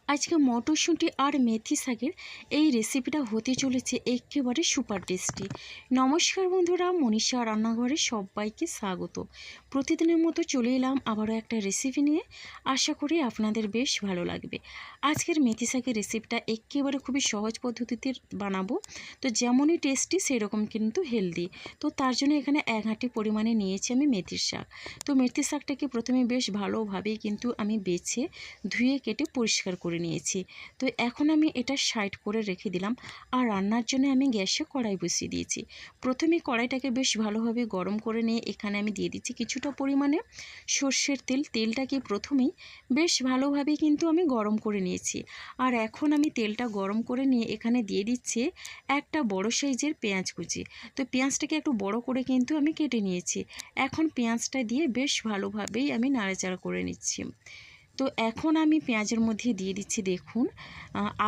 আজকে মটরশুঁটি আর মেথি শাকের এই রেসিপিটা হতে চলেছে একেবারে সুপার টেস্টি। নমস্কার বন্ধুরা, মনীষা রান্নাঘরে সবাইকে স্বাগত। প্রতিদিনের মতো চলে এলাম আবারও একটা রেসিপি নিয়ে। আশা করি আপনাদের বেশ ভালো লাগবে। আজকের মেথি শাকের রেসিপিটা একেবারে খুবই সহজ পদ্ধতিতে বানাবো। তো যেমনই টেস্টি সেরকম কিন্তু হেলদি। তো তার জন্য এখানে 1 হাঁটি পরিমাণে নিয়েছি আমি মেথির শাক। তো মেথির শাকটাকে প্রথমে বেশ ভালোভাবেই কিন্তু আমি বেছে ধুয়ে কেটে পরিষ্কার করে নিয়েছি। তো এখন আমি এটা সাইড করে রেখে দিলাম। আর রান্নার জন্য আমি গ্যাসে কড়াই বসিয়ে দিয়েছি। প্রথমে কড়াইটাকে বেশ ভালোভাবে গরম করে নিয়ে এখানে আমি দিয়ে দিচ্ছি কিছুটা পরিমাণে সর্ষের তেল। তেলটাকে প্রথমেই বেশ ভালোভাবে কিন্তু আমি গরম করে নিয়েছি। আর এখন আমি তেলটা গরম করে নিয়ে এখানে দিয়ে দিচ্ছি একটা বড় সাইজের পেঁয়াজ কুচি। তো পেঁয়াজটাকে একটু বড় করে কিন্তু আমি কেটে নিয়েছি। এখন পেঁয়াজটা দিয়ে বেশ ভালোভাবেই আমি নাড়াচাড়া করে নিচ্ছি। তো এখন আমি পেঁয়াজের মধ্যে দিয়ে দিচ্ছি দেখুন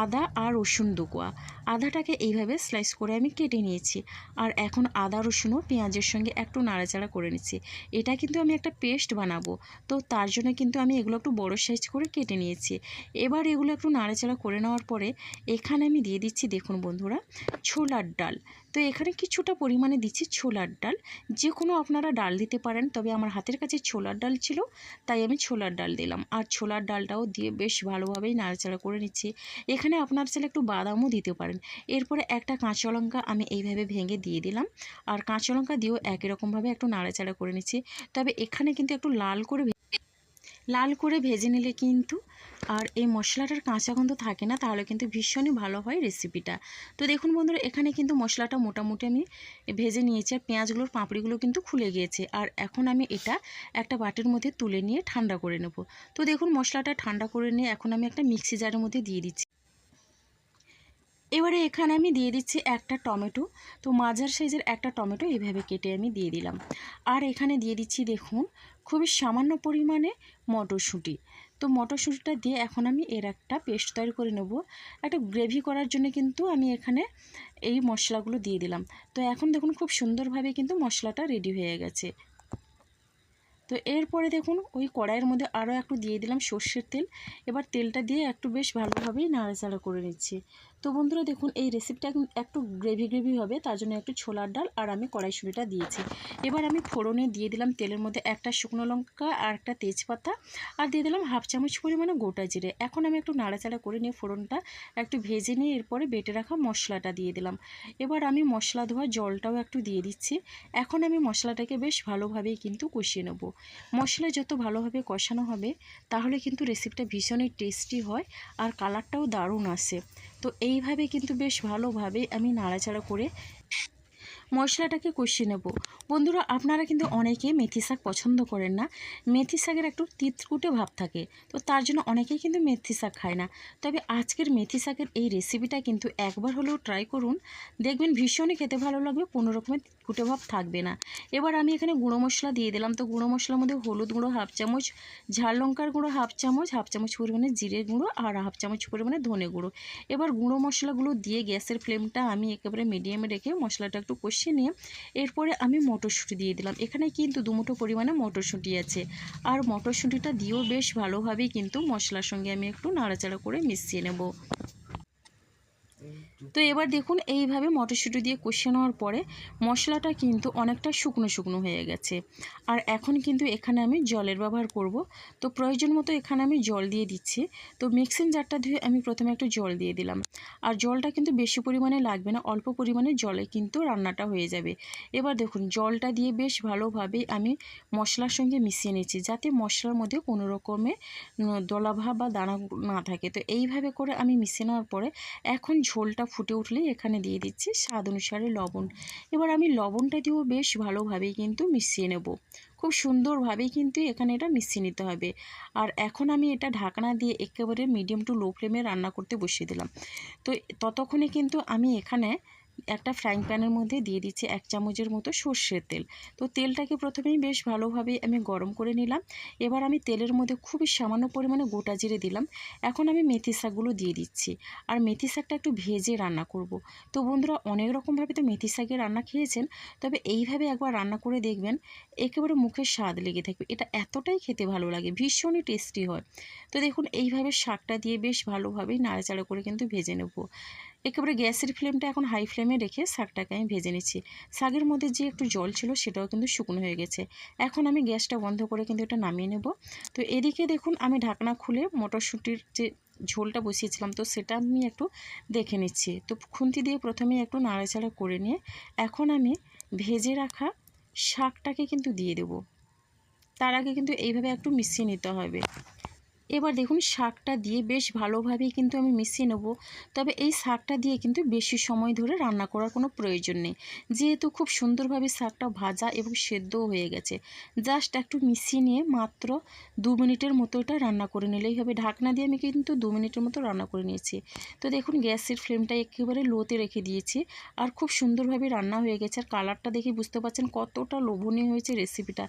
আদা আর রসুন দুকোয়া। আদাটাকে এইভাবে স্লাইস করে আমি কেটে নিয়েছি। আর এখন আদা রসুনও পেঁয়াজের সঙ্গে একটু নাড়াচাড়া করে নিচ্ছি। এটা কিন্তু আমি একটা পেস্ট বানাবো, তো তার জন্য কিন্তু আমি এগুলো একটু বড় সাইজ করে কেটে নিয়েছি। এবার এগুলো একটু নাড়াচাড়া করে নেওয়ার পরে এখানে আমি দিয়ে দিচ্ছি দেখুন বন্ধুরা ছোলার ডাল। তো এখানে কিছুটা পরিমাণে দিচ্ছি ছোলার ডাল। যে কোনো আপনারা ডাল দিতে পারেন, তবে আমার হাতের কাছে ছোলার ডাল ছিল তাই আমি ছোলার ডাল দিলাম। আর ছোলার ডালটাও দিয়ে বেশ ভালোভাবেই নাড়াচাড়া করে নিচ্ছি। এখানে আপনার চাইলে একটু বাদামও দিতে পারেন। এরপরে একটা কাঁচা লঙ্কা আমি এইভাবে ভেঙে দিয়ে দিলাম। আর কাঁচা লঙ্কা দিয়েও একই রকমভাবে একটু নাড়াচাড়া করে নিচ্ছি। তবে এখানে কিন্তু একটু লাল করে ভেজে নিলে কিন্তু আর এই মশলাটার কাঁচা গন্ধ থাকে না, তাহলে কিন্তু ভীষণই ভালো হয় রেসিপিটা। তো দেখুন বন্ধুরা এখানে কিন্তু মশলাটা মোটামুটি আমি ভেজে নিয়েছি। আর পেঁয়াজগুলোর পাঁপড়িগুলো কিন্তু খুলে গিয়েছে। আর এখন আমি এটা একটা বাটির মধ্যে তুলে নিয়ে ঠান্ডা করে নেব। তো দেখুন মশলাটা ঠান্ডা করে নিয়ে এখন আমি একটা মিক্সি জারের মধ্যে দিয়ে দিচ্ছি। এবারে এখানে আমি দিয়ে দিচ্ছি একটা টমেটো। তো মাঝার সাইজের একটা টমেটো এইভাবে কেটে আমি দিয়ে দিলাম। আর এখানে দিয়ে দিচ্ছি দেখুন খুবই সামান্য পরিমাণে মটরশুঁটি। তো মটরশুঁটিটা দিয়ে এখন আমি এর একটা পেস্ট তৈরি করে নেব। একটা গ্রেভি করার জন্য কিন্তু আমি এখানে এই মশলাগুলো দিয়ে দিলাম। তো এখন দেখুন খুব সুন্দরভাবে কিন্তু মশলাটা রেডি হয়ে গেছে। তো এরপরে দেখুন ওই কড়াইয়ের মধ্যে আরও একটু দিয়ে দিলাম সর্ষের তেল। এবার তেলটা দিয়ে একটু বেশ ভালোভাবেই নাড়াচাড়া করে নিচ্ছি। তো বন্ধুরা দেখুন এই রেসিপিটা একটু গ্রেভি হবে, তার জন্য একটু ছোলার ডাল আর আমি কড়াইশুঁটিটা দিয়েছি। এবার আমি ফোড়নে দিয়ে দিলাম তেলের মধ্যে একটা শুকনো লঙ্কা আর একটা তেজপাতা, আর দিয়ে দিলাম হাফ চামচ পরিমাণে গোটা জিরে। এখন আমি একটু নাড়াচাড়া করে নিয়ে ফোড়নটা একটু ভেজে নিয়ে এরপরে বেটে রাখা মশলাটা দিয়ে দিলাম। এবার আমি মশলা ধোয়া জলটাও একটু দিয়ে দিচ্ছি। এখন আমি মশলাটাকে বেশ ভালোভাবেই কিন্তু কষিয়ে নেব। মশলা যত ভালোভাবে কষানো হবে তাহলে কিন্তু রেসিপিটা ভীষণই টেস্টি হয় আর কালারটাও দারুণ আসে। তো এইভাবে কিন্তু বেশ ভালোভাবে আমি নাড়াচাড়া করে মশলাটাকে কষিয়ে নেব। বন্ধুরা আপনারা কিন্তু অনেকে মেথি শাক পছন্দ করেন না। মেথি শাকের একটু তিতকুটে ভাব থাকে, তো তার জন্য অনেকেই কিন্তু মেথি শাক খায় না। তবে আজকের মেথি শাকের এই রেসিপিটা কিন্তু একবার হলেও ট্রাই করুন, দেখবেন ভীষণই খেতে ভালো লাগবে, কোনো রকমের তিতকুটে ভাব থাকবে না। এবার আমি এখানে গুঁড়ো মশলা দিয়ে দিলাম। তো গুঁড়ো মশলার মধ্যে হলুদ গুঁড়ো হাফ চামচ, ঝাল লঙ্কার গুঁড়ো হাফ চামচ পরিমাণে জিরে গুঁড়ো আর হাফ চামচ পরিমাণে ধনে গুঁড়ো। এবার গুঁড়ো মশলাগুলো দিয়ে গ্যাসের ফ্লেমটা আমি একেবারে মিডিয়ামে রেখে মশলাটা একটু কষিয়ে নিয়ে এরপরে আমি মটরশুঁটি দিয়ে দিলাম। এখানে কিন্তু 2 মুঠো পরিমাণে মটরশুঁটি আছে। আর মটরশুঁটিটা দিয়েও বেশ ভালোভাবেই কিন্তু মশলার সঙ্গে আমি একটু নাড়াচাড়া করে মিশিয়ে নেব। তো এবার দেখুন এইভাবে মটরশুঁটি দিয়ে কষিয়ে নেওয়ার পরে মশলাটা কিন্তু অনেকটা শুকনো শুকনো হয়ে গেছে। আর এখন কিন্তু এখানে আমি জলের ব্যবহার করব। তো প্রয়োজন মতো এখানে আমি জল দিয়ে দিচ্ছি। তো মিক্সিং জারটা ধুয়ে আমি প্রথমে একটু জল দিয়ে দিলাম। আর জলটা কিন্তু বেশি পরিমাণে লাগবে না, অল্প পরিমাণে জলে কিন্তু রান্নাটা হয়ে যাবে। এবার দেখুন জলটা দিয়ে বেশ ভালোভাবে আমি মশলার সঙ্গে মিশিয়ে নিচ্ছি, যাতে মশলার মধ্যে কোনো রকমের দলাভাব বা দানা না থাকে। তো এইভাবে করে আমি মিশিয়ে নেওয়ার পরে এখন ঝোলটা ফুটে উঠলেই এখানে দিয়ে দিচ্ছি স্বাদ অনুসারে লবণ। এবার আমি লবণটা দিয়েও বেশ ভালোভাবেই কিন্তু মিশিয়ে নেব। খুব সুন্দরভাবেই কিন্তু এখানে এটা মিশিয়ে নিতে হবে। আর এখন আমি এটা ঢাকনা দিয়ে একেবারে মিডিয়াম টু লো ফ্লেমে রান্না করতে বসিয়ে দিলাম। তো ততক্ষণে কিন্তু আমি এখানে একটা ফ্রাইং প্যানের মধ্যে দিয়ে দিচ্ছি 1 চামচের মতো সর্ষের তেল। তো তেলটাকে প্রথমেই বেশ ভালোভাবে আমি গরম করে নিলাম। এবার আমি তেলের মধ্যে খুবই সামান্য পরিমাণে গোটা জিরে দিলাম। এখন আমি মেথি শাকগুলো দিয়ে দিচ্ছি। আর মেথি শাকটা একটু ভেজে রান্না করব। তো বন্ধুরা, অনেক রকমভাবে তো মেথি শাকের রান্না খেয়েছেন, তবে এইভাবে একবার রান্না করে দেখবেন, একেবারে মুখে স্বাদ লেগে থাকবে। এটা এতটাই খেতে ভালো লাগে, ভীষণই টেস্টি হয়। তো দেখুন, এইভাবে শাকটা দিয়ে বেশ ভালোভাবেই নাড়াচাড়া করে কিন্তু ভেজে নেব। একেবারে গ্যাসের ফ্লেমটা এখন হাই ফ্লেমে রেখে শাকটাকে আমি ভেজে নিচ্ছি। শাকের মধ্যে যে একটু জল ছিল সেটাও কিন্তু শুকনো হয়ে গেছে। এখন আমি গ্যাসটা বন্ধ করে কিন্তু এটা নামিয়ে নেব। তো এদিকে দেখুন, আমি ঢাকনা খুলে মটরশুঁটির যে ঝোলটা বসিয়েছিলাম, তো সেটা আমি একটু দেখে নিচ্ছি। তো খুন্তি দিয়ে প্রথমে একটু নাড়াচাড়া করে নিয়ে এখন আমি ভেজে রাখা শাকটাকে কিন্তু দিয়ে দেব। তার আগে কিন্তু এইভাবে একটু মিশিয়ে নিতে হবে। এবার দেখুন, শাকটা দিয়ে বেশ ভালোভাবেই কিন্তু আমি মিশিয়ে নেব। তবে এই শাকটা দিয়ে কিন্তু বেশি সময় ধরে রান্না করার কোনো প্রয়োজন নেই, যেহেতু খুব সুন্দরভাবে শাকটা ভাজা এবং সেদ্ধও হয়ে গেছে। জাস্ট একটু মিশিয়ে নিয়ে মাত্র 2 মিনিটের মতো এটা রান্না করে নিলেই হবে। ঢাকনা দিয়ে আমি কিন্তু 2 মিনিটের মতো রান্না করে নিয়েছি। তো দেখুন, গ্যাসের ফ্লেমটা একেবারে লোতে রেখে দিয়েছি। আর খুব সুন্দরভাবে রান্না হয়ে গেছে। আর কালারটা দেখে বুঝতে পারছেন কতটা লোভনীয় হয়েছে রেসিপিটা।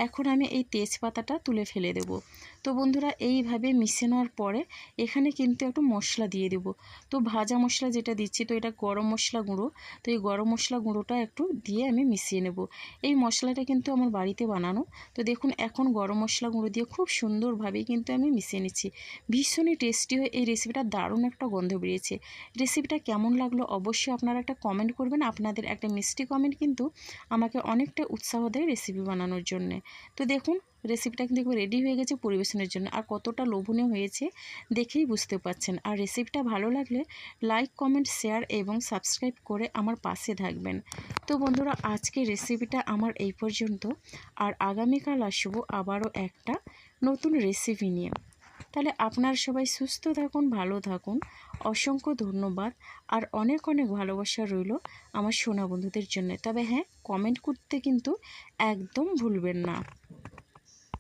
এখন আমি এই তেজপাতাটা তুলে ফেলে দেব। তো বন্ধুরা, এইভাবে মিশিয়ে নেওয়ার পরে এখানে কিন্তু একটু মশলা দিয়ে দেব। তো ভাজা মশলা যেটা দিচ্ছি, তো এটা গরম মশলা গুঁড়ো। তো এই গরম মশলা গুঁড়োটা একটু দিয়ে আমি মিশিয়ে নেব। এই মশলাটা কিন্তু আমার বাড়িতে বানানো। তো দেখুন, এখন গরম মশলা গুঁড়ো দিয়ে খুব সুন্দরভাবেই কিন্তু আমি মিশিয়ে নিচ্ছি। ভীষণই টেস্টি হয়ে এই রেসিপিটা, দারুণ একটা গন্ধ বেরিয়েছে। রেসিপিটা কেমন লাগলো অবশ্যই আপনারা একটা কমেন্ট করবেন। আপনাদের একটা মিষ্টি কমেন্ট কিন্তু আমাকে অনেকটা উৎসাহ দেয় রেসিপি বানানোর জন্যে। তো দেখুন, রেসিপিটা কিন্তু একবার রেডি হয়ে গেছে পরিবেশনের জন্য। আর কতটা লোভনীয় হয়েছে দেখেই বুঝতে পারছেন। আর রেসিপিটা ভালো লাগলে লাইক, কমেন্ট, শেয়ার এবং সাবস্ক্রাইব করে আমার পাশে থাকবেন। তো বন্ধুরা, আজকে রেসিপিটা আমার এই পর্যন্ত। আর আগামীকাল আসবো আবারও একটা নতুন রেসিপি নিয়ে। তাহলে আপনারা সবাই সুস্থ থাকুন, ভালো থাকুন। অসংখ্য ধন্যবাদ। আর অনেক অনেক ভালোবাসা রইল আমার সোনা বন্ধুদের জন্য। তবে হ্যাঁ, কমেন্ট করতে কিন্তু একদম ভুলবেন না।